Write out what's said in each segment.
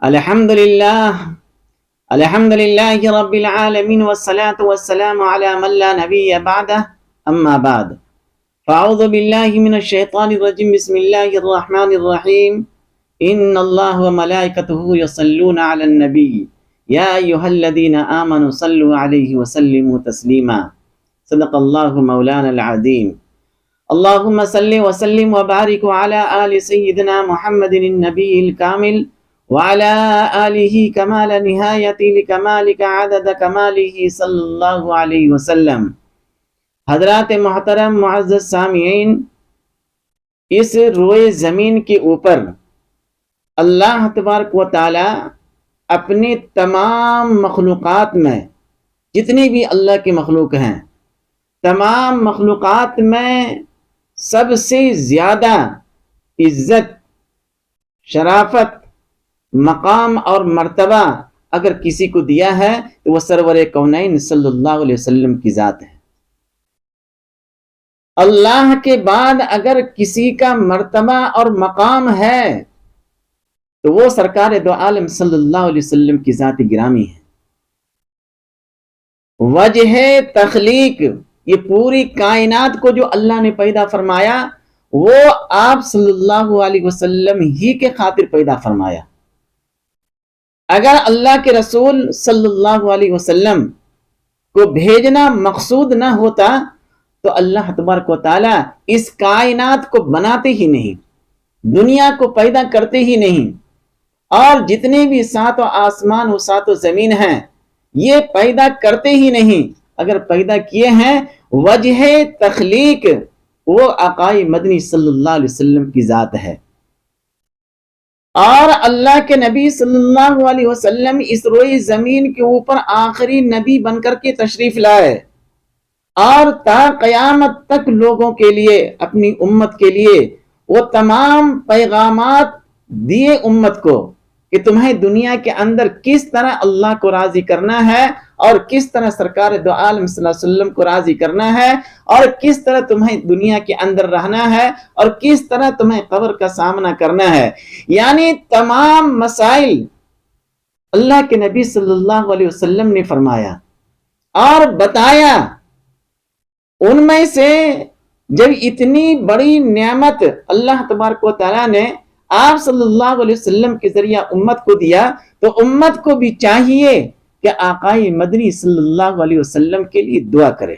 الحمد لله الحمد لله رب العالمين والصلاة والسلام على من لا نبي بعده أما بعد فأعوذ بالله من الشيطان الرجيم بسم الله الرحمن الرحيم إن الله وملائكته يصلون على النبي يا أيها الذين آمنوا صلوا عليه وسلموا تسليما صدق الله مولانا العظيم اللهم صل وسلم وبارك على آل سيدنا محمد النبي الكامل وعلى آلہ کمال نہایت لکمالک عدد کمالہ صلی اللہ علیہ وسلم۔ حضرات محترم معزز سامعین، اس روئے زمین کے اوپر اللہ تبارک و تعالی اپنے تمام مخلوقات میں، جتنی بھی اللہ کے مخلوق ہیں، تمام مخلوقات میں سب سے زیادہ عزت، شرافت، مقام اور مرتبہ اگر کسی کو دیا ہے تو وہ سرور کونین صلی اللہ علیہ وسلم کی ذات ہے۔ اللہ کے بعد اگر کسی کا مرتبہ اور مقام ہے تو وہ سرکار دو عالم صلی اللہ علیہ وسلم کی ذات گرامی ہے۔ وجہ تخلیق، یہ پوری کائنات کو جو اللہ نے پیدا فرمایا وہ آپ صلی اللہ علیہ وسلم ہی کے خاطر پیدا فرمایا۔ اگر اللہ کے رسول صلی اللہ علیہ وسلم کو بھیجنا مقصود نہ ہوتا تو اللہ تبارک و تعالی اس کائنات کو بناتے ہی نہیں، دنیا کو پیدا کرتے ہی نہیں، اور جتنے بھی سات و آسمان و سات و زمین ہیں یہ پیدا کرتے ہی نہیں۔ اگر پیدا کیے ہیں وجہ تخلیق وہ آقائے مدنی صلی اللہ علیہ وسلم کی ذات ہے۔ اور اللہ کے نبی صلی اللہ علیہ وسلم اس روئے زمین کے اوپر آخری نبی بن کر کے تشریف لائے، اور تا قیامت تک لوگوں کے لیے، اپنی امت کے لیے وہ تمام پیغامات دیے امت کو کہ تمہیں دنیا کے اندر کس طرح اللہ کو راضی کرنا ہے، اور کس طرح سرکار دو عالم صلی اللہ علیہ وسلم کو راضی کرنا ہے، اور کس طرح تمہیں دنیا کے اندر رہنا ہے، اور کس طرح تمہیں قبر کا سامنا کرنا ہے۔ یعنی تمام مسائل اللہ کے نبی صلی اللہ علیہ وسلم نے فرمایا اور بتایا۔ ان میں سے جب اتنی بڑی نعمت اللہ تبارک و تعالیٰ نے آپ صلی اللہ علیہ وسلم کے ذریعہ امت کو دیا تو امت کو بھی چاہیے کہ آقائے مدنی صلی اللہ علیہ وسلم کے لیے دعا کرے۔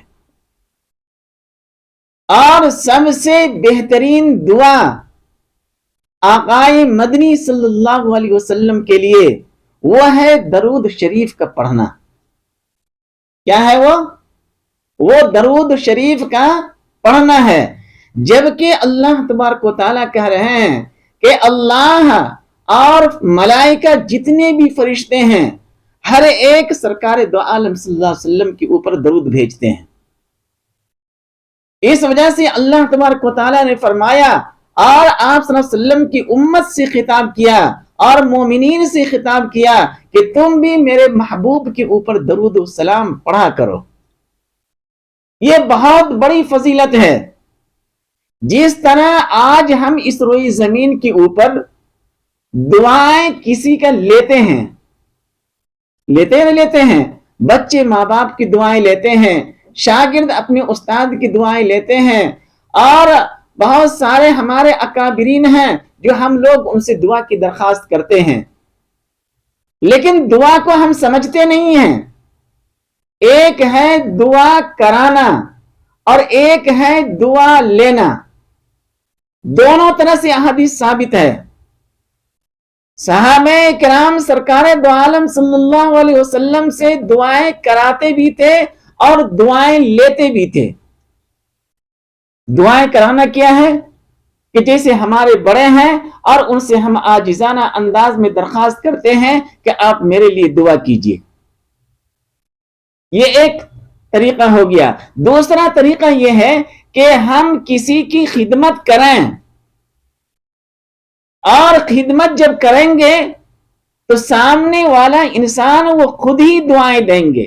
اور سب سے بہترین دعا آقائے مدنی صلی اللہ علیہ وسلم کے لیے وہ ہے درود شریف کا پڑھنا۔ کیا ہے وہ درود شریف کا پڑھنا ہے۔ جبکہ اللہ تبارک و تعالیٰ کہہ رہے ہیں کہ اللہ اور ملائکہ جتنے بھی فرشتے ہیں ہر ایک سرکار دو عالم صلی اللہ علیہ وسلم کے اوپر درود بھیجتے ہیں۔ اس وجہ سے اللہ تبارک و تعالیٰ نے فرمایا اور آپ صلی اللہ علیہ وسلم کی امت سے خطاب کیا اور مومنین سے خطاب کیا کہ تم بھی میرے محبوب کے اوپر درود و سلام پڑھا کرو۔ یہ بہت بڑی فضیلت ہے۔ جس طرح آج ہم اس روئی زمین کے اوپر دعائیں کسی کا لیتے ہیں، بچے ماں باپ کی دعائیں لیتے ہیں، شاگرد اپنے استاد کی دعائیں لیتے ہیں، اور بہت سارے ہمارے اکابرین ہیں جو ہم لوگ ان سے دعا کی درخواست کرتے ہیں، لیکن دعا کو ہم سمجھتے نہیں ہیں۔ ایک ہے دعا کرانا اور ایک ہے دعا لینا، دونوں طرح سے احادیث ثابت ہے۔ صحابہ کرام سرکار دو عالم صلی اللہ علیہ وسلم سے دعائیں کراتے بھی تھے اور دعائیں لیتے بھی تھے۔ دعائیں کرانا کیا ہے کہ جیسے ہمارے بڑے ہیں اور ان سے ہم عاجزانہ انداز میں درخواست کرتے ہیں کہ آپ میرے لیے دعا کیجیے، یہ ایک طریقہ ہو گیا۔ دوسرا طریقہ یہ ہے کہ ہم کسی کی خدمت کریں، اور خدمت جب کریں گے تو سامنے والا انسان وہ خود ہی دعائیں دیں گے،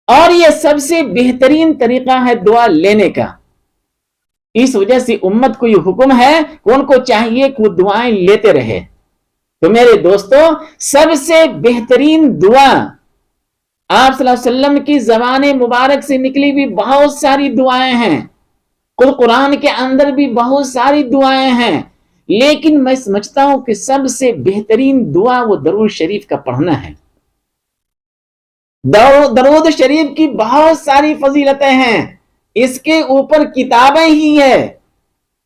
اور یہ سب سے بہترین طریقہ ہے دعا لینے کا۔ اس وجہ سے امت کو یہ حکم ہے کہ ان کو چاہیے کہ وہ دعائیں لیتے رہے۔ تو میرے دوستوں سب سے بہترین دعا آپ صلی اللہ علیہ وسلم کی زبان مبارک سے نکلی بھی بہت ساری دعائیں ہیں، قرآن کے اندر بھی بہت ساری دعائیں ہیں، لیکن میں سمجھتا ہوں کہ سب سے بہترین دعا وہ درود شریف کا پڑھنا ہے۔ درود شریف کی بہت ساری فضیلتیں ہیں، اس کے اوپر کتابیں ہی ہے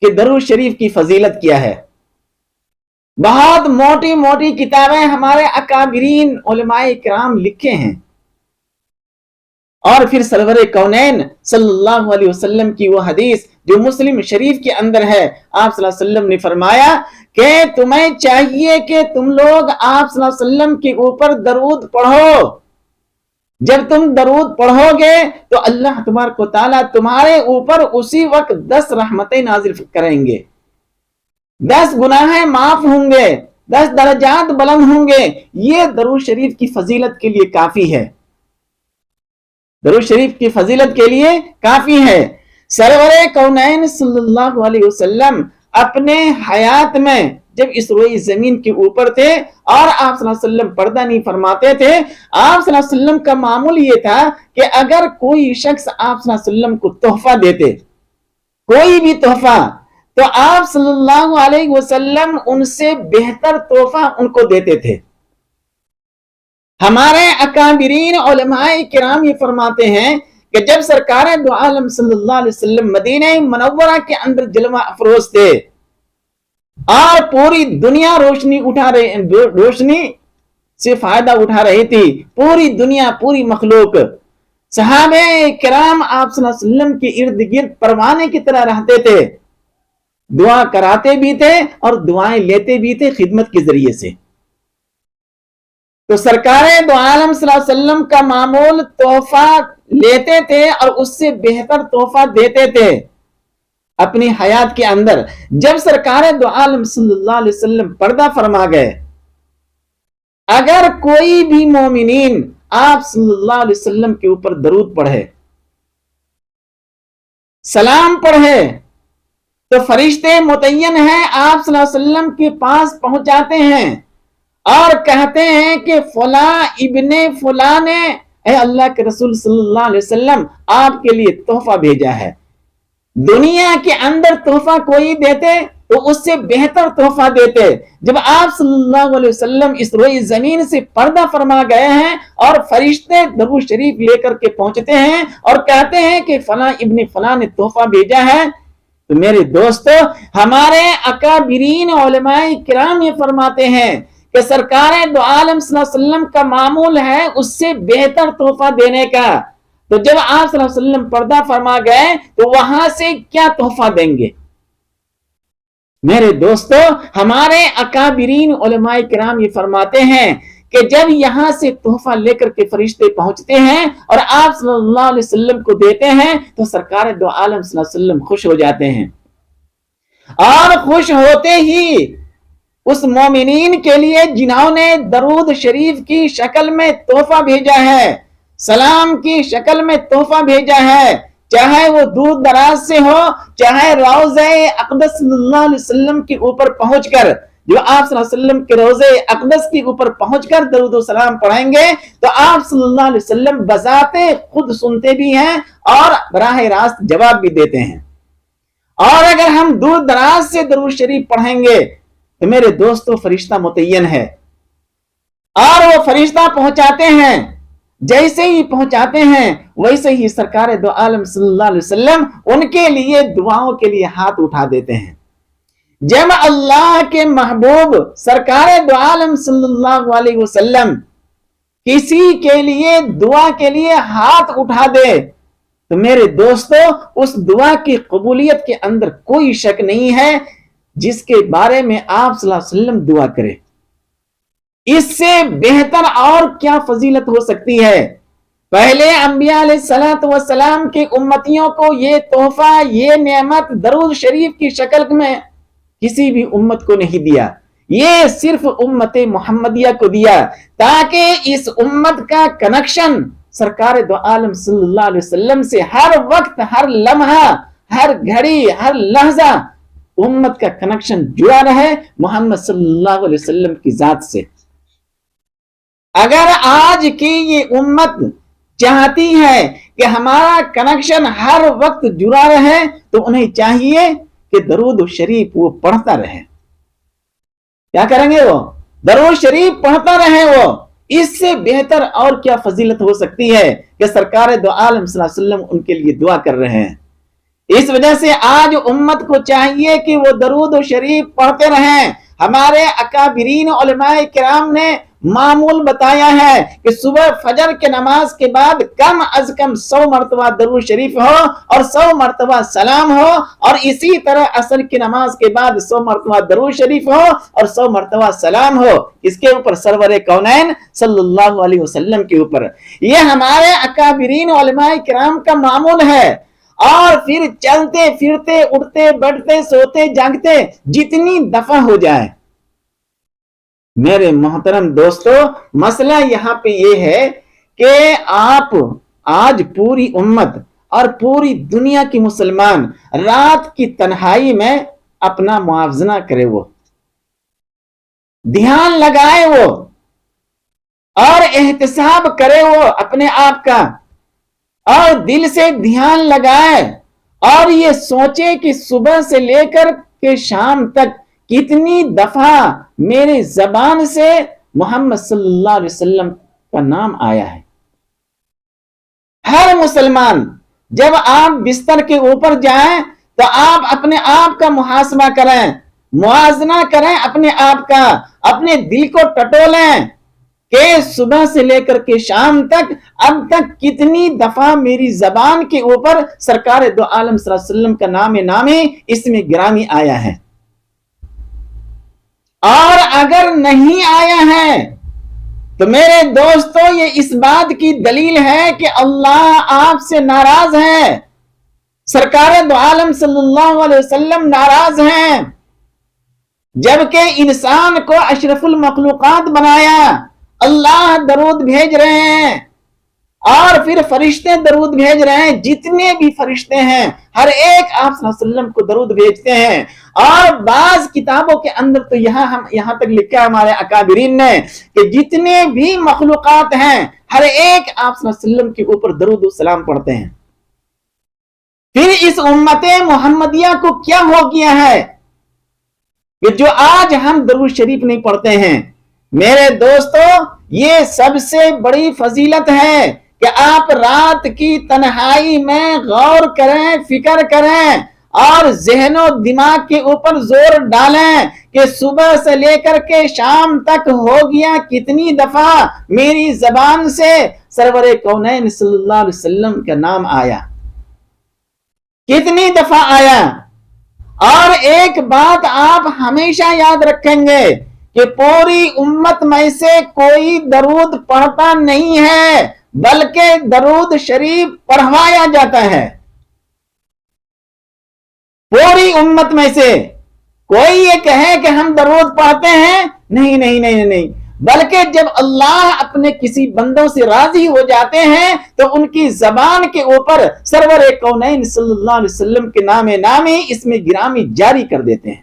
کہ درود شریف کی فضیلت کیا ہے۔ بہت موٹی موٹی کتابیں ہمارے اکابرین علماء کرام لکھے ہیں، اور پھر سرور کونین صلی اللہ علیہ وسلم کی وہ حدیث جو مسلم شریف کے اندر ہے، آپ صلی اللہ علیہ وسلم نے فرمایا کہ تمہیں چاہیے کہ تم لوگ آپ صلی اللہ علیہ وسلم کے اوپر درود پڑھو۔ جب تم درود پڑھو گے تو اللہ تبارک و تعالیٰ تمہارے اوپر اسی وقت 10 رحمتیں نازل کریں گے، 10 گناہیں معاف ہوں گے، 10 درجات بلند ہوں گے۔ یہ درود شریف کی فضیلت کے لیے کافی ہے، درود شریف کی فضیلت کے لیے کافی ہے۔ سرور کونین صلی اللہ علیہ وسلم اپنے حیات میں جب اس روئی زمین کے اوپر تھے اور آپ صلی اللہ علیہ وسلم پردہ نہیں فرماتے تھے، آپ صلی اللہ علیہ وسلم کا معمول یہ تھا کہ اگر کوئی شخص آپ صلی اللہ علیہ وسلم کو تحفہ دیتے، کوئی بھی تحفہ، تو آپ صلی اللہ علیہ وسلم ان سے بہتر تحفہ ان کو دیتے تھے۔ ہمارے اکابرین علماء کرام یہ فرماتے ہیں کہ جب سرکار دو عالم صلی اللہ علیہ وسلم مدینہ منورہ کے اندر جلوہ افروز تھے اور پوری دنیا روشنی سے فائدہ اٹھا رہی تھی، پوری دنیا، پوری مخلوق، صحابہ کرام آپ صلی اللہ علیہ وسلم کے ارد گرد پروانے کی طرح رہتے تھے، دعا کراتے بھی تھے اور دعائیں لیتے بھی تھے خدمت کے ذریعے سے۔ تو سرکار دو عالم صلی اللہ علیہ وسلم کا معمول تحفہ لیتے تھے اور اس سے بہتر تحفہ دیتے تھے اپنی حیات کے اندر۔ جب سرکار دو عالم صلی اللہ علیہ وسلم پردہ فرما گئے، اگر کوئی بھی مومنین آپ صلی اللہ علیہ وسلم کے اوپر درود پڑھے، سلام پڑھے، تو فرشتے متعین ہیں آپ صلی اللہ علیہ وسلم کے پاس پہنچاتے ہیں اور کہتے ہیں کہ فلاں ابن فلاں نے اے اللہ کے رسول صلی اللہ علیہ وسلم آپ کے لیے تحفہ بھیجا ہے۔ دنیا کے اندر تحفہ کوئی دیتے تو اس سے بہتر تحفہ دیتے۔ جب آپ صلی اللہ علیہ وسلم اس روئی زمین سے پردہ فرما گئے ہیں اور فرشتے درود شریف لے کر کے پہنچتے ہیں اور کہتے ہیں کہ فلاں ابن فلاں نے تحفہ بھیجا ہے، تو میرے دوستو ہمارے اکابرین علماء کرام یہ فرماتے ہیں کہ سرکار دو عالم صلی اللہ علیہ وسلم کا معمول ہے اس سے بہتر تحفہ دینے کا۔ تو جب آپ صلی اللہ علیہ وسلم پردہ فرما گئے تو وہاں سے کیا تحفہ دیں گے؟ میرے دوستو ہمارے اکابرین علماء کرام یہ فرماتے ہیں کہ جب یہاں سے تحفہ لے کر کے فرشتے پہنچتے ہیں اور آپ صلی اللہ علیہ وسلم کو دیتے ہیں تو سرکار دو عالم صلی اللہ علیہ وسلم خوش ہو جاتے ہیں، اور خوش ہوتے ہی اس مومنین کے لیے جنہوں نے درود شریف کی شکل میں تحفہ بھیجا ہے، سلام کی شکل میں تحفہ بھیجا ہے، چاہے وہ دور دراز سے ہو، چاہے روضہ اقدس صلی اللہ علیہ وسلم کے اوپر پہنچ کر، جو آپ صلی اللہ علیہ وسلم کے روضہ اقدس کے اوپر پہنچ کر درود و سلام پڑھیں گے تو آپ صلی اللہ علیہ وسلم بذات خود سنتے بھی ہیں اور براہ راست جواب بھی دیتے ہیں۔ اور اگر ہم دور دراز سے درود شریف پڑھیں گے تو میرے دوستو فرشتہ متعین ہے اور وہ فرشتہ پہنچاتے ہیں، جیسے ہی پہنچاتے ہیں ویسے ہی سرکار دو عالم صلی اللہ علیہ وسلم ان کے لیے دعاؤں کے لیے ہاتھ اٹھا دیتے ہیں۔ جب اللہ کے محبوب سرکار دو عالم صلی اللہ علیہ وسلم کسی کے لیے دعا کے لیے ہاتھ اٹھا دے تو میرے دوستو اس دعا کی قبولیت کے اندر کوئی شک نہیں ہے، جس کے بارے میں آپ صلی اللہ علیہ وسلم دعا کرے۔ اس سے بہتر اور کیا فضیلت ہو سکتی ہے؟ پہلے انبیاء علیہ السلام کے امتیوں کو یہ تحفہ، یہ نعمت درود شریف کی شکل میں کسی بھی امت کو نہیں دیا، یہ صرف امت محمدیہ کو دیا تاکہ اس امت کا کنیکشن سرکار دو عالم صلی اللہ علیہ وسلم سے ہر وقت، ہر لمحہ، ہر گھڑی، ہر لحظہ امت کا کنیکشن جڑا رہے محمد صلی اللہ علیہ وسلم کی ذات سے۔ اگر آج کی یہ امت چاہتی ہے کہ ہمارا کنیکشن ہر وقت جڑا رہے تو انہیں چاہیے کہ درود شریف وہ پڑھتا رہے۔ کیا کریں گے؟ وہ درود شریف پڑھتا رہے۔ وہ اس سے بہتر اور کیا فضیلت ہو سکتی ہے کہ سرکار دو عالم صلی اللہ علیہ وسلم ان کے لیے دعا کر رہے ہیں۔ اس وجہ سے آج امت کو چاہیے کہ وہ درود شریف پڑھتے رہیں۔ ہمارے اکابرین علماء کرام نے معمول بتایا ہے کہ صبح فجر کے نماز کے بعد کم از کم 100 مرتبہ درود شریف ہو اور 100 مرتبہ سلام ہو، اور اسی طرح عصر کی نماز کے بعد 100 مرتبہ درود شریف ہو اور 100 مرتبہ سلام ہو، اس کے اوپر سرور کونین صلی اللہ علیہ وسلم کے اوپر۔ یہ ہمارے اکابرین علماء کرام کا معمول ہے۔ اور پھر چلتے پھرتے اٹھتے بیٹھتے سوتے جاگتے جتنی دفعہ ہو جائے۔ میرے محترم دوستو، مسئلہ یہاں پہ یہ ہے کہ آپ آج پوری امت اور پوری دنیا کی مسلمان رات کی تنہائی میں اپنا موازنہ کرے، وہ دھیان لگائے، وہ اور احتساب کرے وہ اپنے آپ کا، اور دل سے دھیان لگائے اور یہ سوچے کہ صبح سے لے کر کے شام تک کتنی دفعہ میرے زبان سے محمد صلی اللہ علیہ وسلم کا نام آیا ہے۔ ہر مسلمان جب آپ بستر کے اوپر جائیں تو آپ اپنے آپ کا محاسبہ کریں، موازنہ کریں اپنے آپ کا، اپنے دل کو ٹٹولیں کہ صبح سے لے کر کے شام تک اب تک کتنی دفعہ میری زبان کے اوپر سرکار دو عالم صلی اللہ علیہ وسلم کا نامی اسم گرامی آیا ہے۔ اور اگر نہیں آیا ہے تو میرے دوستو یہ اس بات کی دلیل ہے کہ اللہ آپ سے ناراض ہے، سرکار دو عالم صلی اللہ علیہ وسلم ناراض ہیں۔ جبکہ انسان کو اشرف المخلوقات بنایا، اللہ درود بھیج رہے ہیں اور پھر فرشتے درود بھیج رہے ہیں، جتنے بھی فرشتے ہیں ہر ایک آپ صلی اللہ علیہ وسلم کو درود بھیجتے ہیں۔ اور بعض کتابوں کے اندر تو یہاں تک لکھا ہمارے اکابرین نے کہ جتنے بھی مخلوقات ہیں ہر ایک آپ صلی اللہ علیہ وسلم کے اوپر درود و سلام پڑھتے ہیں۔ پھر اس امت محمدیہ کو کیا ہو گیا ہے کہ جو آج ہم درود شریف نہیں پڑھتے ہیں؟ میرے دوستو، یہ سب سے بڑی فضیلت ہے کہ آپ رات کی تنہائی میں غور کریں، فکر کریں اور ذہن و دماغ کے اوپر زور ڈالیں کہ صبح سے لے کر کے شام تک ہو گیا کتنی دفعہ میری زبان سے سرور کونین صلی اللہ علیہ وسلم کا نام آیا، کتنی دفعہ آیا۔ اور ایک بات آپ ہمیشہ یاد رکھیں گے کہ پوری امت میں سے کوئی درود پڑھتا نہیں ہے، بلکہ درود شریف پڑھوایا جاتا ہے۔ پوری امت میں سے کوئی یہ کہے کہ ہم درود پڑھتے ہیں، نہیں نہیں نہیں نہیں، بلکہ جب اللہ اپنے کسی بندوں سے راضی ہو جاتے ہیں تو ان کی زبان کے اوپر سرور کونین صلی اللہ علیہ وسلم کے نامی اسم گرامی جاری کر دیتے ہیں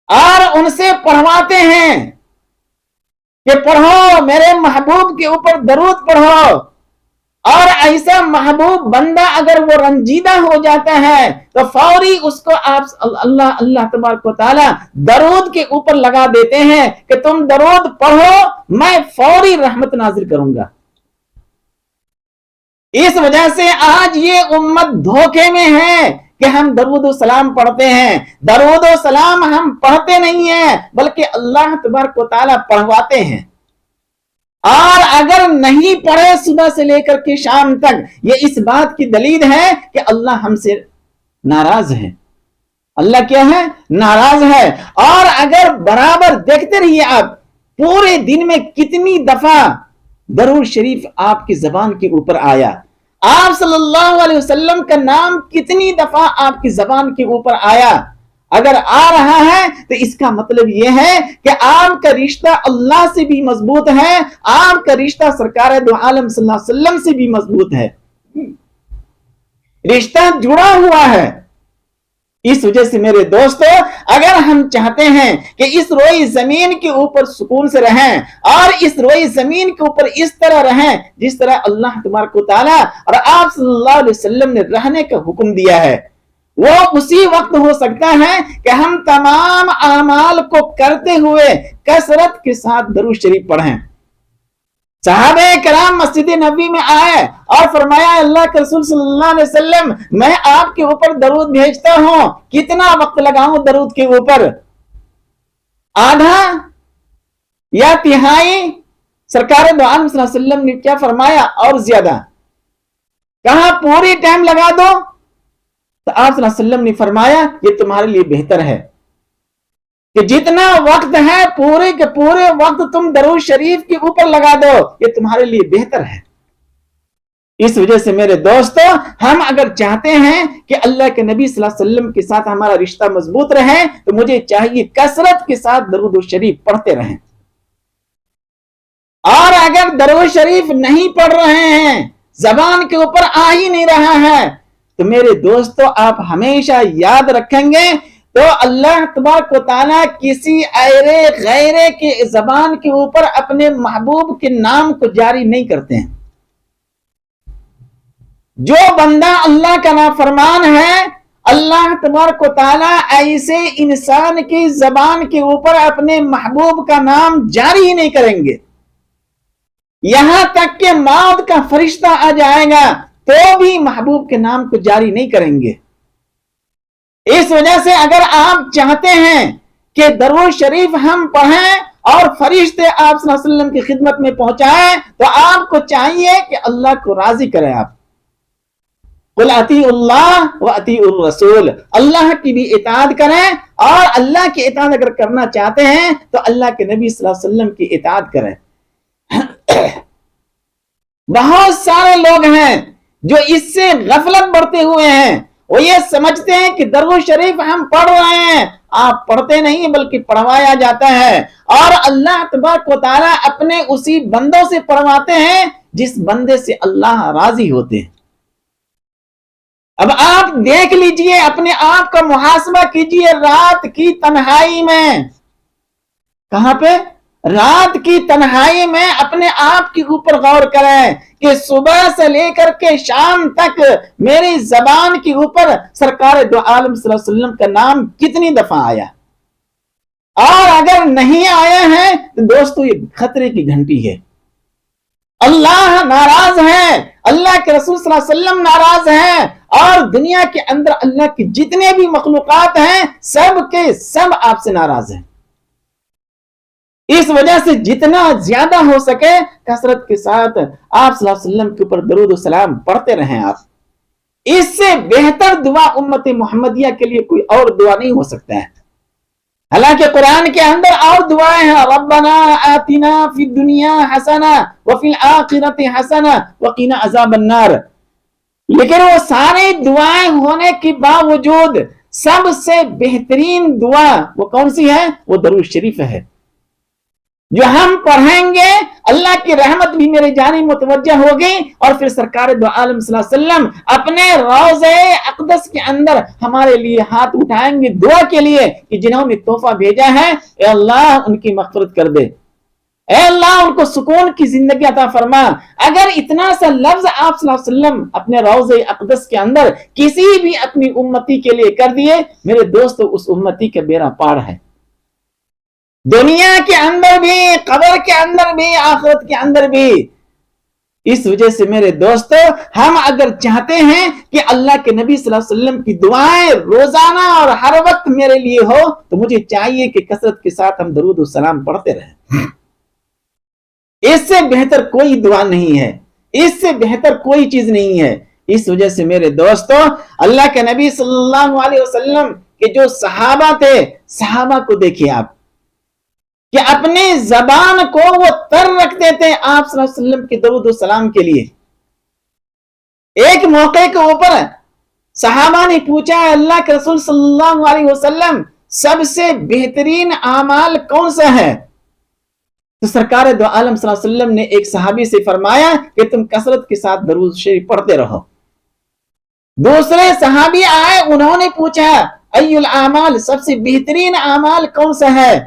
اور ان سے پڑھواتے ہیں کہ پڑھو، میرے محبوب کے اوپر درود پڑھو۔ اور ایسا محبوب بندہ اگر وہ رنجیدہ ہو جاتا ہے تو فوری اس کو آپ اللہ تبارک و تعالی درود کے اوپر لگا دیتے ہیں کہ تم درود پڑھو، میں فوری رحمت نازل کروں گا۔ اس وجہ سے آج یہ امت دھوکے میں ہے کہ ہم درود و سلام پڑھتے ہیں۔ درود و سلام ہم پڑھتے نہیں ہیں، بلکہ اللہ تبارک و تعالی پڑھواتے ہیں۔ اور اگر نہیں پڑھے صبح سے لے کر کے شام تک، یہ اس بات کی دلیل ہے کہ اللہ ہم سے ناراض ہے۔ اللہ کیا ہے؟ ناراض ہے۔ اور اگر برابر دیکھتے رہیے آپ پورے دن میں کتنی دفعہ درود شریف آپ کی زبان کے اوپر آیا، آپ صلی اللہ علیہ وسلم کا نام کتنی دفعہ آپ کی زبان کے اوپر آیا۔ اگر آ رہا ہے تو اس کا مطلب یہ ہے کہ آپ کا رشتہ اللہ سے بھی مضبوط ہے، آپ کا رشتہ سرکار دو عالم صلی اللہ علیہ وسلم سے بھی مضبوط ہے، رشتہ جڑا ہوا ہے۔ اس وجہ سے میرے دوستو، اگر ہم چاہتے ہیں کہ اس روئی زمین کے اوپر سکون سے رہیں اور اس روئی زمین کے اوپر اس طرح رہیں جس طرح اللہ تبارک و تعالی اور آپ صلی اللہ علیہ وسلم نے رہنے کا حکم دیا ہے، وہ اسی وقت ہو سکتا ہے کہ ہم تمام اعمال کو کرتے ہوئے کثرت کے ساتھ درود شریف پڑھیں۔ صحابہ کرام مسجد نبوی میں آئے اور فرمایا، اللہ کے رسول صلی اللہ علیہ وسلم، میں آپ کے اوپر درود بھیجتا ہوں، کتنا وقت لگاؤں درود کے اوپر؟ آدھا یا تہائی؟ سرکار دو عالم صلی اللہ علیہ وسلم نے کیا فرمایا؟ اور زیادہ۔ کہاں پوری ٹائم لگا دو؟ تو آپ صلی اللہ علیہ وسلم نے فرمایا یہ تمہارے لیے بہتر ہے کہ جتنا وقت ہے پورے کے پورے وقت تم درود شریف کے اوپر لگا دو، یہ تمہارے لیے بہتر ہے۔ اس وجہ سے میرے دوستو، ہم اگر چاہتے ہیں کہ اللہ کے نبی صلی اللہ علیہ وسلم کے ساتھ ہمارا رشتہ مضبوط رہے تو مجھے چاہیے کثرت کے ساتھ درود شریف پڑھتے رہیں۔ اور اگر درود شریف نہیں پڑھ رہے ہیں، زبان کے اوپر آ ہی نہیں رہا ہے، تو میرے دوستو آپ ہمیشہ یاد رکھیں گے تو اللہ تبارک و تعالیٰ کسی ایرے غیرے کے زبان کے اوپر اپنے محبوب کے نام کو جاری نہیں کرتے ہیں۔ جو بندہ اللہ کا نافرمان ہے، اللہ تبارک و تعالیٰ ایسے انسان کی زبان کے اوپر اپنے محبوب کا نام جاری ہی نہیں کریں گے، یہاں تک کہ موت کا فرشتہ آ جائے گا تو بھی محبوب کے نام کو جاری نہیں کریں گے۔ اس وجہ سے اگر آپ چاہتے ہیں کہ درود شریف ہم پڑھیں اور فرشتے آپ صلی اللہ علیہ وسلم کی خدمت میں پہنچائیں تو آپ کو چاہیے کہ اللہ کو راضی کریں۔ آپ قل اطیعوا اللہ و اطیعوا الرسول، اللہ کی بھی اطاعت کریں، اور اللہ کی اطاعت اگر کرنا چاہتے ہیں تو اللہ کے نبی صلی اللہ علیہ وسلم کی اطاعت کریں۔ بہت سارے لوگ ہیں جو اس سے غفلت برتے ہوئے ہیں، وہ یہ سمجھتے ہیں کہ درود شریف ہم پڑھ رہے ہیں، آپ پڑھتے نہیں بلکہ پڑھوایا جاتا ہے، اور اللہ تبارک و تعالیٰ اپنے اسی بندوں سے پڑھواتے ہیں جس بندے سے اللہ راضی ہوتے ہیں۔ اب آپ دیکھ لیجئے، اپنے آپ کا محاسبہ کیجئے، رات کی تنہائی میں، کہاں پہ؟ رات کی تنہائی میں اپنے آپ کے اوپر غور کریں کہ صبح سے لے کر کے شام تک میری زبان کے اوپر سرکار دو عالم صلی اللہ علیہ وسلم کا نام کتنی دفعہ آیا، اور اگر نہیں آیا ہے تو دوستو یہ خطرے کی گھنٹی ہے۔ اللہ ناراض ہے، اللہ کے رسول صلی اللہ علیہ وسلم ناراض ہیں، اور دنیا کے اندر اللہ کی جتنے بھی مخلوقات ہیں سب کے سب آپ سے ناراض ہیں۔ اس وجہ سے جتنا زیادہ ہو سکے کثرت کے ساتھ آپ صلی اللہ علیہ وسلم کے اوپر درود و سلام پڑھتے رہیں۔ آپ اس سے بہتر دعا امت محمدیہ کے لیے کوئی اور دعا نہیں ہو سکتا ہے۔ حالانکہ قرآن کے اندر اور دعائیں ہیں، ربنا آتنا فی الدنیا حسنہ وفی الآخرۃ حسنہ وقنا عذاب النار، لیکن وہ ساری دعائیں ہونے کے باوجود سب سے بہترین دعا وہ کون سی ہے؟ وہ درود شریف ہے، جو ہم پڑھیں گے اللہ کی رحمت بھی میرے جانب متوجہ ہوگی، اور پھر سرکار دو عالم صلی اللہ علیہ وسلم اپنے روضہ اقدس کے اندر ہمارے لیے ہاتھ اٹھائیں گے دعا کے لیے کہ جنہوں نے تحفہ بھیجا ہے اے اللہ ان کی مغفرت کر دے، اے اللہ ان کو سکون کی زندگی عطا فرما۔ اگر اتنا سا لفظ آپ صلی اللہ علیہ وسلم اپنے روضہ اقدس کے اندر کسی بھی اپنی امتی کے لیے کر دیے، میرے دوستو اس امتی کا بیڑا پار ہے، دنیا کے اندر بھی، قبر کے اندر بھی، آخرت کے اندر بھی۔ اس وجہ سے میرے دوستو ہم اگر چاہتے ہیں کہ اللہ کے نبی صلی اللہ علیہ وسلم کی دعائیں روزانہ اور ہر وقت میرے لیے ہو تو مجھے چاہیے کہ کثرت کے ساتھ ہم درود و سلام پڑھتے رہیں۔ اس سے بہتر کوئی دعا نہیں ہے، اس سے بہتر کوئی چیز نہیں ہے۔ اس وجہ سے میرے دوستو اللہ کے نبی صلی اللہ علیہ وسلم کے جو صحابہ تھے، صحابہ کو دیکھیں آپ کہ اپنی زبان کو وہ تر رکھتے تھے آپ صلی اللہ علیہ وسلم کے درود و سلام کے لیے۔ ایک موقع کے اوپر صحابہ نے پوچھا اللہ کے رسول صلی اللہ علیہ وسلم سب سے بہترین اعمال کون سا ہے؟ تو سرکار دو عالم صلی اللہ علیہ وسلم نے ایک صحابی سے فرمایا کہ تم کثرت کے ساتھ درود شریف پڑھتے رہو۔ دوسرے صحابی آئے، انہوں نے پوچھا ای الاعمال، سب سے بہترین اعمال کون سا ہے،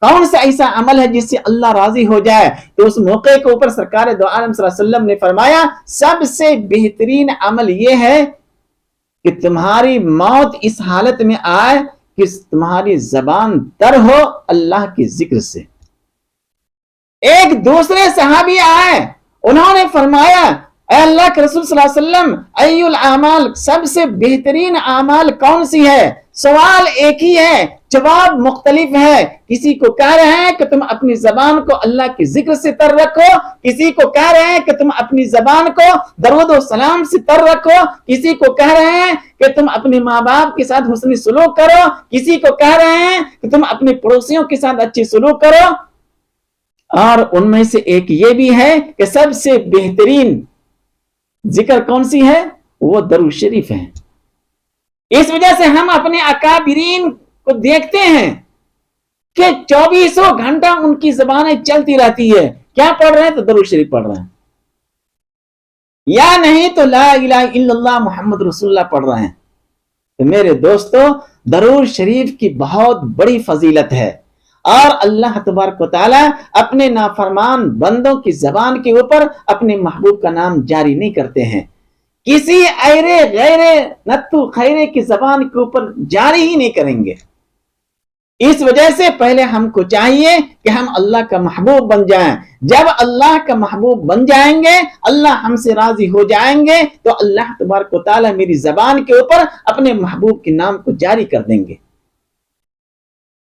کون سا ایسا عمل ہے جس سے اللہ راضی ہو جائے؟ تو اس موقع کے اوپر سرکار دو عالم صلی اللہ علیہ وسلم نے فرمایا سب سے بہترین عمل یہ ہے کہ تمہاری موت اس حالت میں آئے کہ تمہاری زبان تر ہو اللہ کے ذکر سے۔ ایک دوسرے صحابی آئے، انہوں نے فرمایا اے اللہ کے رسول صلی اللہ علیہ وسلم ای الاعمال، سب سے بہترین اعمال کون سی ہے؟ سوال ایک ہی ہے، جواب مختلف ہے۔ کسی کو کہہ رہے ہیں کہ تم اپنی زبان کو اللہ کے ذکر سے تر رکھو، کسی کو کہہ رہے ہیں کہ تم اپنی زبان کو درود و سلام سے تر رکھو، کسی کو کہہ رہے ہیں کہ تم اپنے ماں باپ کے ساتھ حسن سلوک کرو، کسی کو کہہ رہے ہیں کہ تم اپنے پڑوسیوں کے ساتھ اچھی سلوک کرو، اور ان میں سے ایک یہ بھی ہے کہ سب سے بہترین ذکر کون سی ہے؟ وہ درود شریف ہے۔ اس وجہ سے ہم اپنے اکابرین کو دیکھتے ہیں کہ 24 گھنٹہ ان کی زبانیں چلتی رہتی ہے، کیا پڑھ رہے ہیں؟ تو درود شریف پڑھ رہے ہیں، یا نہیں تو لا الہ الا اللہ محمد رسول اللہ پڑھ رہے ہیں۔ تو میرے دوستو، درود شریف کی بہت بڑی فضیلت ہے، اور اللہ تبارک و تعالی اپنے نافرمان بندوں کی زبان کے اوپر اپنے محبوب کا نام جاری نہیں کرتے ہیں، کسی ایرے غیرے نتو خیرے کی زبان کے اوپر جاری ہی نہیں کریں گے۔ اس وجہ سے پہلے ہم کو چاہیے کہ ہم اللہ کا محبوب بن جائیں۔ جب اللہ کا محبوب بن جائیں گے، اللہ ہم سے راضی ہو جائیں گے، تو اللہ تبارک و تعالی میری زبان کے اوپر اپنے محبوب کے نام کو جاری کر دیں گے۔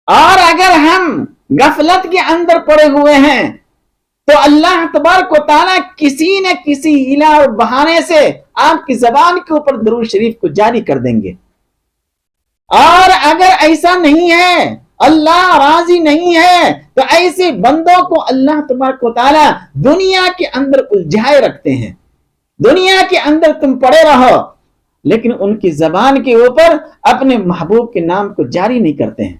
اور اگر ہم غفلت کے اندر پڑے ہوئے ہیں تو اللہ تبارک و تعالیٰ کسی نہ کسی ہیلا اور بہانے سے آپ کی زبان کے اوپر درود شریف کو جاری کر دیں گے۔ اور اگر ایسا نہیں ہے، اللہ راضی نہیں ہے، تو ایسے بندوں کو اللہ تبارک و تعالیٰ دنیا کے اندر الجھائے رکھتے ہیں۔ دنیا کے اندر تم پڑے رہو، لیکن ان کی زبان کے اوپر اپنے محبوب کے نام کو جاری نہیں کرتے ہیں۔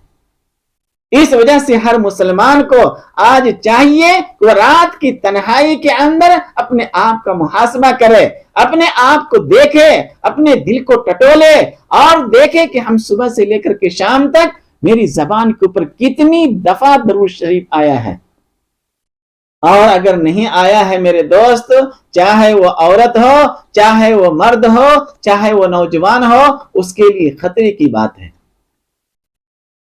اس وجہ سے ہر مسلمان کو آج چاہیے کہ وہ رات کی تنہائی کے اندر اپنے آپ کا محاسبہ کرے، اپنے آپ کو دیکھے، اپنے دل کو ٹٹولے، اور دیکھے کہ ہم صبح سے لے کر کے شام تک میری زبان کے اوپر کتنی دفعہ درود شریف آیا ہے۔ اور اگر نہیں آیا ہے میرے دوست، چاہے وہ عورت ہو، چاہے وہ مرد ہو، چاہے وہ نوجوان ہو، اس کے لیے خطرے کی بات ہے۔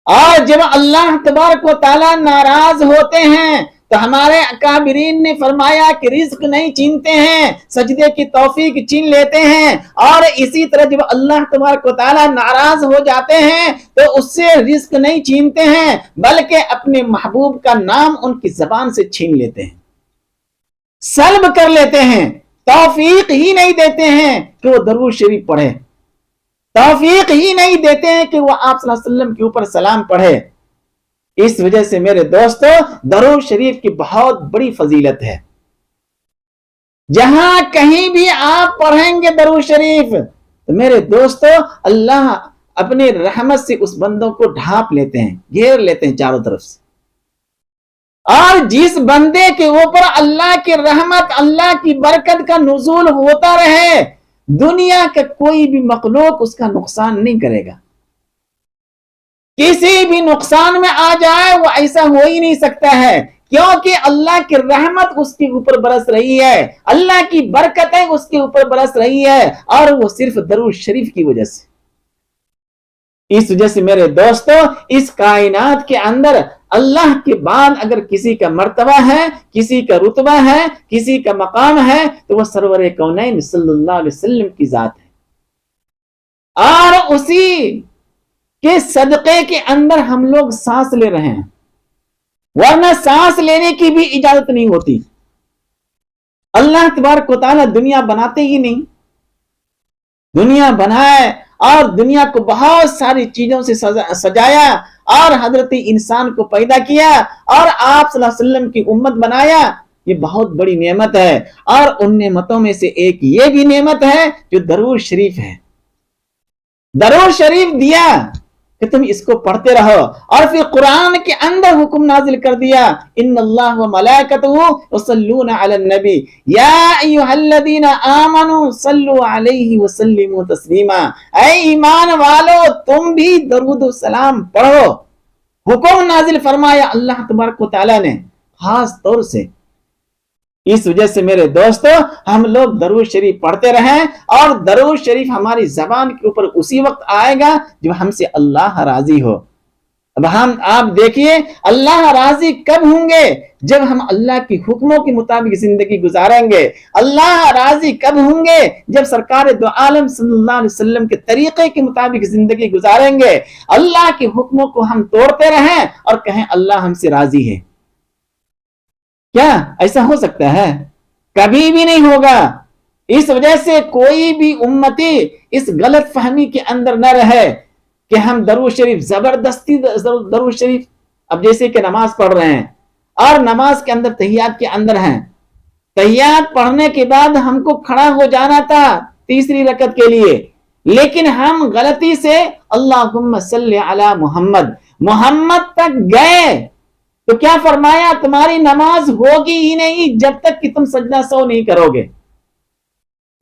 اور جب اللہ تبارک و تعالیٰ ناراض ہوتے ہیں تو ہمارے اکابرین نے فرمایا کہ رزق نہیں چھینتے ہیں، سجدے کی توفیق چھین لیتے ہیں۔ اور اسی طرح جب اللہ تبارک و تعالیٰ ناراض ہو جاتے ہیں تو اس سے رزق نہیں چھینتے ہیں، بلکہ اپنے محبوب کا نام ان کی زبان سے چھین لیتے ہیں، سلب کر لیتے ہیں، توفیق ہی نہیں دیتے ہیں کہ وہ درود شریف پڑھے، توفیق ہی نہیں دیتے ہیں کہ وہ آپ صلی اللہ علیہ وسلم کے اوپر سلام پڑھے۔ اس وجہ سے میرے دوستو، درود شریف کی بہت بڑی فضیلت ہے۔ جہاں کہیں بھی آپ پڑھیں گے درود شریف تو میرے دوستو، اللہ اپنے رحمت سے اس بندوں کو ڈھانپ لیتے ہیں، گھیر لیتے ہیں چاروں طرف سے۔ اور جس بندے کے اوپر اللہ کی رحمت، اللہ کی برکت کا نزول ہوتا رہے، دنیا کا کوئی بھی مخلوق اس کا نقصان نہیں کرے گا۔ کسی بھی نقصان میں آ جائے وہ ایسا ہو ہی نہیں سکتا ہے، کیونکہ اللہ کی رحمت اس کے اوپر برس رہی ہے، اللہ کی برکتیں اس کے اوپر برس رہی ہے، اور وہ صرف درود شریف کی وجہ سے۔ اس وجہ سے میرے دوستو، اس کائنات کے اندر اللہ کے بعد اگر کسی کا مرتبہ ہے، کسی کا رتبہ ہے، کسی کا مقام ہے، تو وہ سرور کونین صلی اللہ علیہ وسلم کی ذات ہے۔ اور اسی کے صدقے کے اندر ہم لوگ سانس لے رہے ہیں، ورنہ سانس لینے کی بھی اجازت نہیں ہوتی۔ اللہ تبارک و تعالیٰ دنیا بناتے ہی نہیں، دنیا بنائے اور دنیا کو بہت ساری چیزوں سے سجایا، اور حضرت انسان کو پیدا کیا، اور آپ صلی اللہ علیہ وسلم کی امت بنایا، یہ بہت بڑی نعمت ہے۔ اور ان نعمتوں میں سے ایک یہ بھی نعمت ہے جو درود شریف ہے۔ درود شریف دیا کہ تم اس کو پڑھتے رہو. اور پھر قرآن کے اندر حکم نازل کر دیا ان اللہ و ملائکتہ یصلون علی النبی یا ایھا الذین آمنوا صلوا علیہ وسلموا تسلیما. اے ایمان والو تم بھی درود و سلام پڑھو. حکم نازل فرمایا اللہ تبارک و تعالیٰ نے خاص طور سے. اس وجہ سے میرے دوستو ہم لوگ درود شریف پڑھتے رہیں اور درود شریف ہماری زبان کے اوپر اسی وقت آئے گا جب ہم سے اللہ راضی ہو. اب آپ دیکھیے اللہ راضی کب ہوں گے؟ جب ہم اللہ کی حکموں کے مطابق زندگی گزاریں گے. اللہ راضی کب ہوں گے؟ جب سرکار دو عالم صلی اللہ علیہ وسلم کے طریقے کے مطابق زندگی گزاریں گے. اللہ کے حکموں کو ہم توڑتے رہیں اور کہیں اللہ ہم سے راضی ہے. کیا ایسا ہو سکتا ہے؟ کبھی بھی نہیں ہوگا. اس وجہ سے کوئی بھی امتی اس غلط فہمی کے اندر نہ رہے کہ ہم درود شریف زبردستی درود شریف. اب جیسے کہ نماز پڑھ رہے ہیں اور نماز کے اندر تحیات کے اندر ہیں. تحیات پڑھنے کے بعد ہم کو کھڑا ہو جانا تھا تیسری رکعت کے لیے، لیکن ہم غلطی سے اللہم صلی علی محمد تک گئے تو کیا فرمایا؟ تمہاری نماز ہوگی ہی نہیں جب تک کہ تم سجدہ سہو نہیں کرو گے.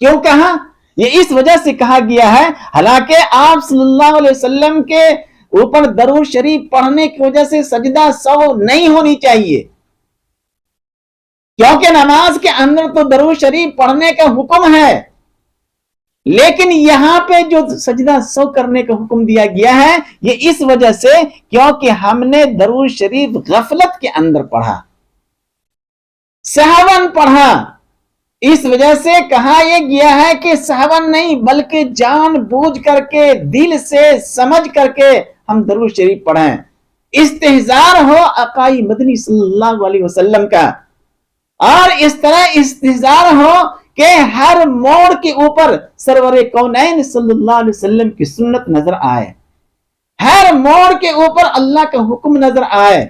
کیوں کہا؟ یہ اس وجہ سے کہا گیا ہے، حالانکہ آپ صلی اللہ علیہ وسلم کے اوپر درود شریف پڑھنے کی وجہ سے سجدہ سہو نہیں ہونی چاہیے، کیونکہ نماز کے اندر تو درود شریف پڑھنے کا حکم ہے. لیکن یہاں پہ جو سجدہ سہو کرنے کا حکم دیا گیا ہے یہ اس وجہ سے کیونکہ ہم نے درود شریف غفلت کے اندر پڑھا، سہون پڑھا. اس وجہ سے کہا یہ گیا ہے کہ سہون نہیں بلکہ جان بوجھ کر کے دل سے سمجھ کر کے ہم درود شریف پڑھیں. استحضار ہو آقائی مدنی صلی اللہ علیہ وسلم کا، اور اس طرح استحضار ہو کہ ہر موڑ کے اوپر سرور کونین صلی اللہ علیہ وسلم کی سنت نظر آئے، ہر موڑ کے اوپر اللہ کا حکم نظر آئے.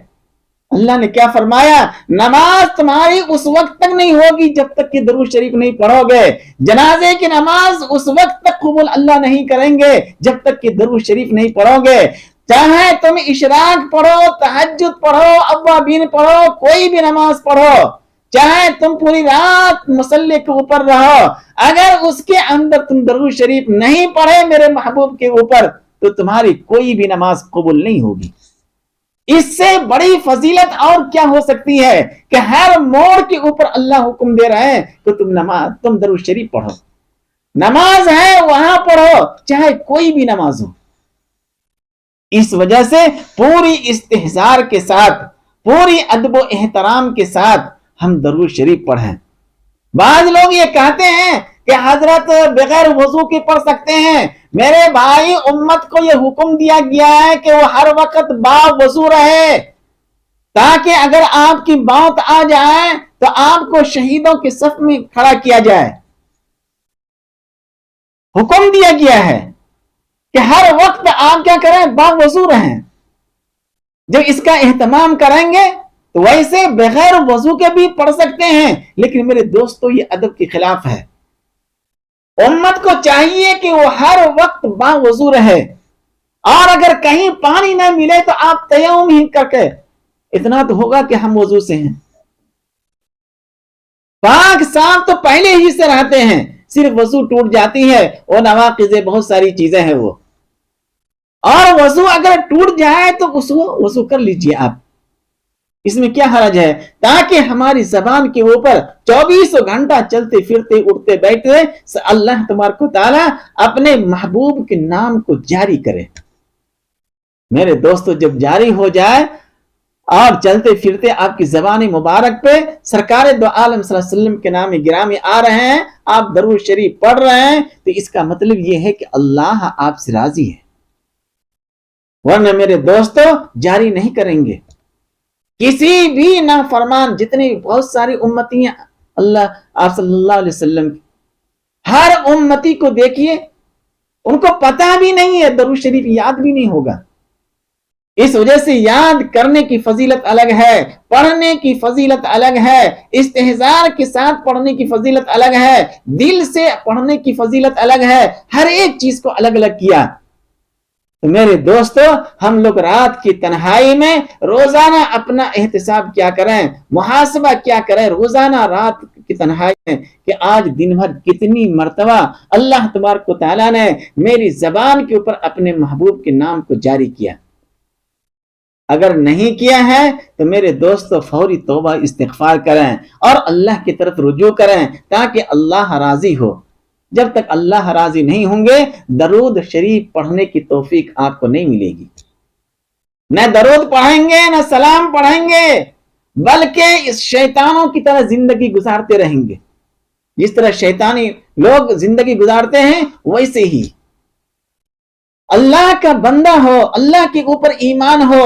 اللہ نے کیا فرمایا؟ نماز تمہاری اس وقت تک نہیں ہوگی جب تک کہ درود شریف نہیں پڑھو گے. جنازے کی نماز اس وقت تک قبول اللہ نہیں کریں گے جب تک کہ درود شریف نہیں پڑھو گے. چاہے تم اشراق پڑھو، تہجد پڑھو، اوابین پڑھو، کوئی بھی نماز پڑھو، چاہے تم پوری رات مصلی کے اوپر رہو، اگر اس کے اندر تم درود شریف نہیں پڑھے میرے محبوب کے اوپر تو تمہاری کوئی بھی نماز قبول نہیں ہوگی. اس سے بڑی فضیلت اور کیا ہو سکتی ہے کہ ہر موڑ کے اوپر اللہ حکم دے رہے ہیں کہ تم درود شریف پڑھو. نماز ہے وہاں پڑھو چاہے کوئی بھی نماز ہو. اس وجہ سے پوری استحضار کے ساتھ، پوری ادب و احترام کے ساتھ ہم درود شریف پڑھیں. بعض لوگ یہ کہتے ہیں کہ حضرت بغیر وضو کے پڑھ سکتے ہیں. میرے بھائی امت کو یہ حکم دیا گیا ہے کہ وہ ہر وقت با وضو رہے تاکہ اگر آپ کی موت آ جائے تو آپ کو شہیدوں کے صف میں کھڑا کیا جائے. حکم دیا گیا ہے کہ ہر وقت آپ کیا کریں؟ با وضو رہیں. جب اس کا اہتمام کریں گے تو ویسے بغیر وضو کے بھی پڑھ سکتے ہیں، لیکن میرے دوستو یہ ادب کے خلاف ہے. امت کو چاہیے کہ وہ ہر وقت با وضو رہے، اور اگر کہیں پانی نہ ملے تو آپ تیمم ہی کر کے اتنا تو ہوگا کہ ہم وضو سے ہیں. پاک صاف تو پہلے ہی سے رہتے ہیں، صرف وضو ٹوٹ جاتی ہے، وہ نواقض بہت ساری چیزیں ہیں وہ. اور وضو اگر ٹوٹ جائے تو وضو کر لیجئے آپ، اس میں کیا حرج ہے؟ تاکہ ہماری زبان کے اوپر 24 گھنٹہ چلتے پھرتے اٹھتے بیٹھتے اللہ تبارک و تعالی اپنے محبوب کے نام کو جاری کرے. میرے دوستو جب جاری ہو جائے اور چلتے پھرتے آپ کی زبان مبارک پہ سرکار دو عالم صلی اللہ علیہ وسلم کے نام گرامی آ رہے ہیں، آپ درود شریف پڑھ رہے ہیں، تو اس کا مطلب یہ ہے کہ اللہ آپ سے راضی ہے. ورنہ میرے دوستو جاری نہیں کریں گے. کسی بھی نافرمان جتنی بہت ساری امتیاں اللہ آپ صلی اللہ علیہ وسلم کی، ہر امتی کو دیکھیے ان کو پتہ بھی نہیں ہے، درود شریف یاد بھی نہیں ہوگا. اس وجہ سے یاد کرنے کی فضیلت الگ ہے، پڑھنے کی فضیلت الگ ہے، استحضار کے ساتھ پڑھنے کی فضیلت الگ ہے، دل سے پڑھنے کی فضیلت الگ ہے. ہر ایک چیز کو الگ الگ کیا. تو میرے دوستو، ہم لوگ رات کی تنہائی میں روزانہ اپنا احتساب کیا کریں، محاسبہ کیا کریں روزانہ رات کی تنہائی میں کہ آج دن بھر کتنی مرتبہ اللہ تبارک و تعالیٰ نے میری زبان کے اوپر اپنے محبوب کے نام کو جاری کیا۔ اگر نہیں کیا ہے تو میرے دوستو فوری توبہ استغفار کریں اور اللہ کی طرف رجوع کریں تاکہ اللہ راضی ہو۔ جب تک اللہ راضی نہیں ہوں گے درود شریف پڑھنے کی توفیق آپ کو نہیں ملے گی۔ نہ درود پڑھیں گے نہ سلام پڑھیں گے، بلکہ اس شیطانوں کی طرح زندگی گزارتے رہیں گے۔ جس طرح شیطانی لوگ زندگی گزارتے ہیں ویسے ہی اللہ کا بندہ ہو، اللہ کے اوپر ایمان ہو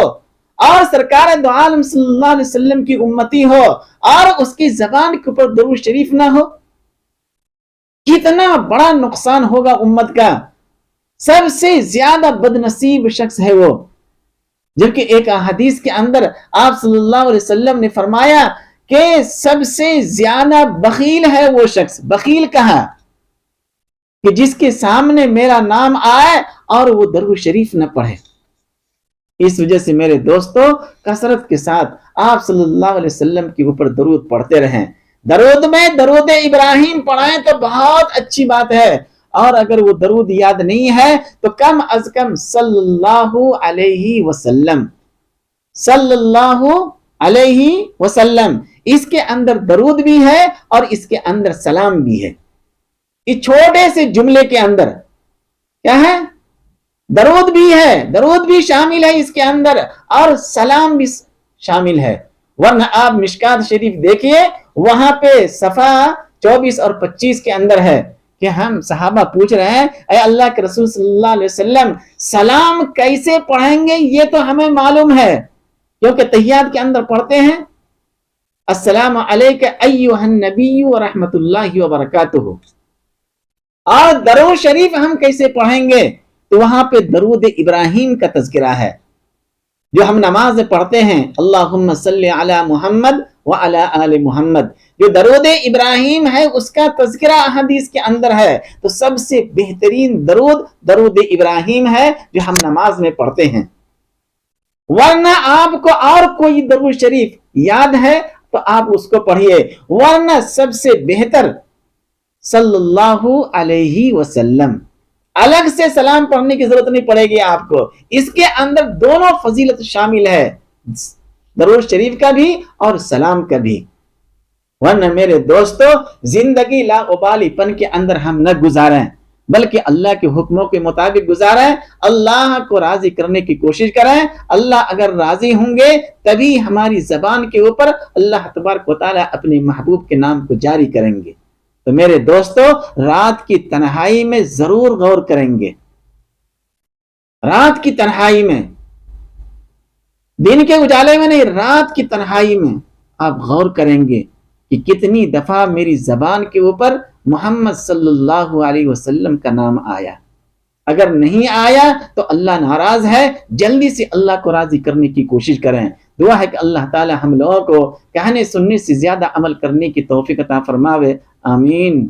اور سرکار دو عالم صلی اللہ علیہ وسلم کی امتی ہو اور اس کی زبان کے اوپر درود شریف نہ ہو، کتنا بڑا نقصان ہوگا امت کا۔ سب سے زیادہ بد نصیب شخص ہے وہ، جبکہ ایک حدیث کے اندر آپ صلی اللہ علیہ وسلم نے فرمایا کہ سب سے زیادہ بخیل ہے وہ شخص۔ بخیل کہا کہ جس کے سامنے میرا نام آئے اور وہ درود شریف نہ پڑھے۔ اس وجہ سے میرے دوستو کثرت کے ساتھ آپ صلی اللہ علیہ وسلم کے اوپر درود پڑھتے رہیں۔ درود میں درود ابراہیم پڑھائیں تو بہت اچھی بات ہے، اور اگر وہ درود یاد نہیں ہے تو کم از کم صلی اللہ علیہ وسلم، صلی اللہ علیہ وسلم، اس کے اندر درود بھی ہے اور اس کے اندر سلام بھی ہے۔ اس چھوٹے سے جملے کے اندر کیا ہے؟ درود بھی ہے، درود بھی شامل ہے اس کے اندر اور سلام بھی شامل ہے۔ ورنہ آپ مشکات شریف دیکھیے، وہاں پہ صفحہ 24 اور 25 کے اندر ہے کہ ہم صحابہ پوچھ رہے ہیں اے اللہ کے رسول صلی اللہ علیہ وسلم سلام کیسے پڑھیں گے؟ یہ تو ہمیں معلوم ہے کیونکہ تحیات کے اندر پڑھتے ہیں السلام علیک ایھا النبی ورحمۃ اللہ وبرکاتہ، اور درود شریف ہم کیسے پڑھیں گے؟ تو وہاں پہ درود ابراہیم کا تذکرہ ہے جو ہم نماز میں پڑھتے ہیں، اللہم صلی علی محمد وعلی آل محمد، جو درود ابراہیم ہے اس کا تذکرہ حدیث کے اندر ہے۔ تو سب سے بہترین درود درود ابراہیم ہے جو ہم نماز میں پڑھتے ہیں۔ ورنہ آپ کو اور کوئی درود شریف یاد ہے تو آپ اس کو پڑھیے، ورنہ سب سے بہتر صلی اللہ علیہ وسلم، الگ سے سلام پڑھنے کی ضرورت نہیں پڑے گی آپ کو۔ اس کے اندر دونوں فضیلت شامل ہے، درود شریف کا بھی اور سلام کا بھی۔ ورنہ میرے دوستو زندگی لا ابالی پن کے اندر ہم نہ گزاریں، بلکہ اللہ کے حکموں کے مطابق گزاریں، اللہ کو راضی کرنے کی کوشش کریں۔ اللہ اگر راضی ہوں گے تبھی ہماری زبان کے اوپر اللہ تبارک و تعالیٰ اپنے محبوب کے نام کو جاری کریں گے۔ تو میرے دوستو رات کی تنہائی میں ضرور غور کریں گے، رات کی تنہائی میں، دن کے اجالے میں نہیں، رات کی تنہائی میں آپ غور کریں گے کہ کتنی دفعہ میری زبان کے اوپر محمد صلی اللہ علیہ وسلم کا نام آیا۔ اگر نہیں آیا تو اللہ ناراض ہے، جلدی سے اللہ کو راضی کرنے کی کوشش کریں۔ دعا ہے کہ اللہ تعالی ہم لوگوں کو کہنے سننے سے زیادہ عمل کرنے کی توفیق عطا فرماوے، آمین۔